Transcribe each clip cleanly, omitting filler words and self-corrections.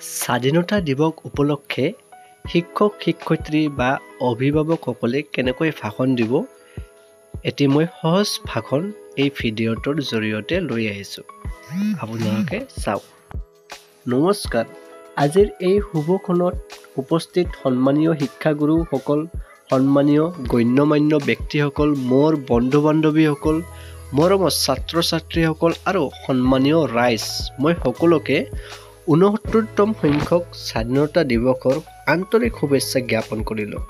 স্বাধীনতা দিৱস উপলক্ষে শিক্ষক শিক্ষয়িত্ৰী বা অভিভাৱকসকলে কেনেকৈ ভাষণ দিব এটি মই সহজ ভাষণ এই ভিডিঅ'টোৰ জৰিয়তে লৈ আহিছোঁ। আপোনালোকে চাওক। নমস্কাৰ, আজিৰ এই শুভক্ষণত উপস্থিত সন্মানীয় শিক্ষাগুৰুসকল, সন্মানীয় গণ্যমান্য ব্যক্তিসকল, মোৰ বন্ধু বান্ধৱীসকল, মৰমৰ ছাত্ৰ ছাত্ৰীসকল আৰু সন্মানীয় ৰাইজ, মই সকলোকে ৬৯তম সংখ্যক স্বাধীনতা দিৱসৰ আন্তৰিক শুভেচ্ছা জ্ঞাপন কৰিলোঁ।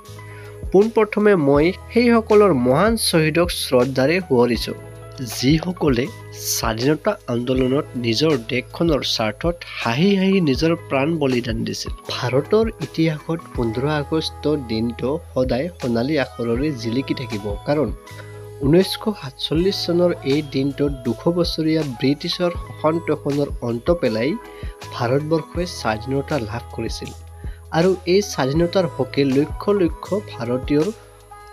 পোনপ্ৰথমে মই সেইসকলৰ মহান শ্বহীদক শ্ৰদ্ধাৰে সোঁৱৰিছোঁ, যিসকলে স্বাধীনতা আন্দোলনত নিজৰ দেশখনৰ স্বাৰ্থত হাঁহি হাঁহি নিজৰ প্ৰাণ বলিদান দিছিল। ভাৰতৰ ইতিহাসত ১৫ আগষ্ট দিনটো সদায় সোণালী আখৰেৰে জিলিকি থাকিব, কাৰণ ১৯৪৭ চনৰ এই দিনটোত ২০০ বছৰীয়া ব্ৰিটিছৰ শাসনৰ অন্ত পেলাই ভাৰতবৰ্ষই স্বাধীনতা লাভ কৰিছিল। আৰু এই স্বাধীনতাৰ হকে লক্ষ লক্ষ ভাৰতীয়ৰ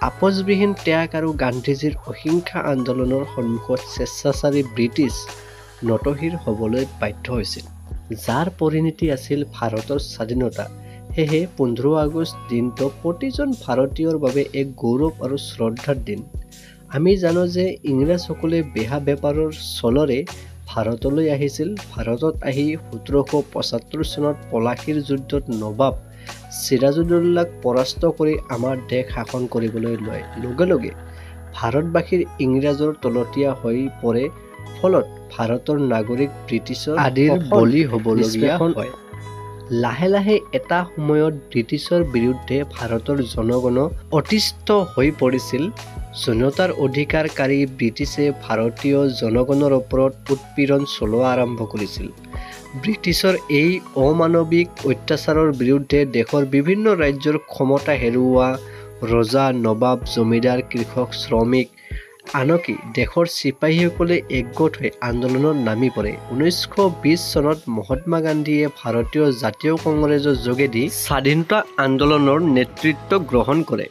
আপোচবিহীন ত্যাগ আৰু গান্ধীজীৰ অহিংসা আন্দোলনৰ সন্মুখত স্বেচ্ছাচাৰী ব্ৰিটিছ নতশিৰ হ'বলৈ বাধ্য হৈছিল, যাৰ পৰিণতি আছিল ভাৰতৰ স্বাধীনতা। সেয়েহে ১৫ আগষ্ট দিনটো প্ৰতিজন ভাৰতীয়ৰ বাবে এক গৌৰৱ আৰু শ্ৰদ্ধাৰ দিন। আমি জানো যে ইংৰাজসকলে বেহা বেপাৰৰ চলৰে ভাৰতলৈ আহিছিল। ভাৰতত আহি ১৭৭৫ চনত পলাশীৰ যুদ্ধত নৱাব চিৰাজউদ্দৌলাক পৰাস্ত কৰি আমাৰ দেশ শাসন কৰিবলৈ লয়। লগে লগে ভাৰতবাসীৰ ইংৰাজৰ তলতীয়া হৈ পৰে, ফলত ভাৰতৰ নাগৰিক ব্ৰিটিছৰ আদিৰ বলি হ'বলগীয়া হয়। লাহে লাহে এটা সময়ত ব্ৰিটিছৰ বিৰুদ্ধে ভাৰতৰ জনগণ অতিষ্ঠ হৈ পৰিছিল। স্বাধীনতাৰ অধিকাৰকাৰী ব্ৰিটিছে ভাৰতীয় জনগণৰ ওপৰত উৎপীড়ন চলোৱা আৰম্ভ কৰিছিল। ব্ৰিটিছৰ এই অমানৱিক অত্যাচাৰৰ বিৰুদ্ধে দেশৰ বিভিন্ন ৰাজ্যৰ ক্ষমতা হেৰুওৱা ৰজা, নৱাব, জমিদাৰ, কৃষক, শ্ৰমিক, আনকি দেশৰ চিপাহীসকলে একগোট হৈ আন্দোলনত নামি পৰে। ১৯২০ চনত মহাত্মা গান্ধীয়ে ভাৰতীয় জাতীয় কংগ্ৰেছৰ যোগেদি স্বাধীনতা আন্দোলনৰ নেতৃত্ব গ্ৰহণ কৰে।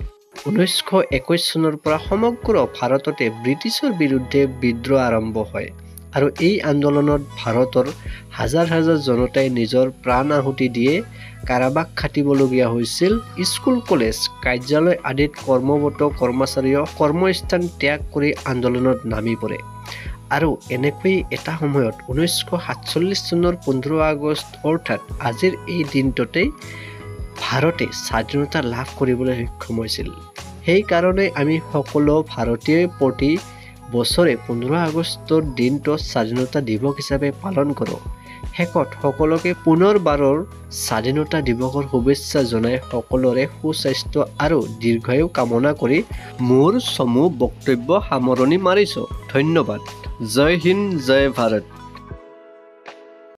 ১৯২১ চনৰ পৰা সমগ্ৰ ভাৰততে ব্ৰিটিছৰ বিৰুদ্ধে বিদ্ৰোহ আৰম্ভ হয়, আৰু এই আন্দোলনত ভাৰতৰ হাজাৰ হাজাৰ জনতাই নিজৰ প্ৰাণ আহুতি দিয়ে। কাৰাবাস খাটিবলগীয়া হৈছিল। স্কুল, কলেজ, কাৰ্যালয় আদিত কৰ্মৰত কৰ্মচাৰীয়ে কৰ্মস্থান ত্যাগ কৰি আন্দোলনত নামি পৰে। আৰু এনেকৈ এটা সময়ত ১৯৪৭ চনৰ ১৫ আগষ্ট অৰ্থাৎ আজিৰ এই দিনটোতেই ভাৰতে স্বাধীনতা লাভ কৰিবলৈ সক্ষম হৈছিল। সেইকাৰণে আমি সকলো ভাৰতীয়ই প্ৰতি বছৰে ১৫ আগষ্টৰ দিনটো স্বাধীনতা দিৱস হিচাপে পালন কৰোঁ। শেষত সকলোকে পুনৰবাৰৰ স্বাধীনতা দিৱসৰ শুভেচ্ছা জনাই সকলোৰে সুস্বাস্থ্য আৰু দীৰ্ঘায়ু কামনা কৰি মোৰ চমু বক্তব্য সামৰণি মাৰিছোঁ। ধন্যবাদ। জয় হিন্দ, জয় ভাৰত।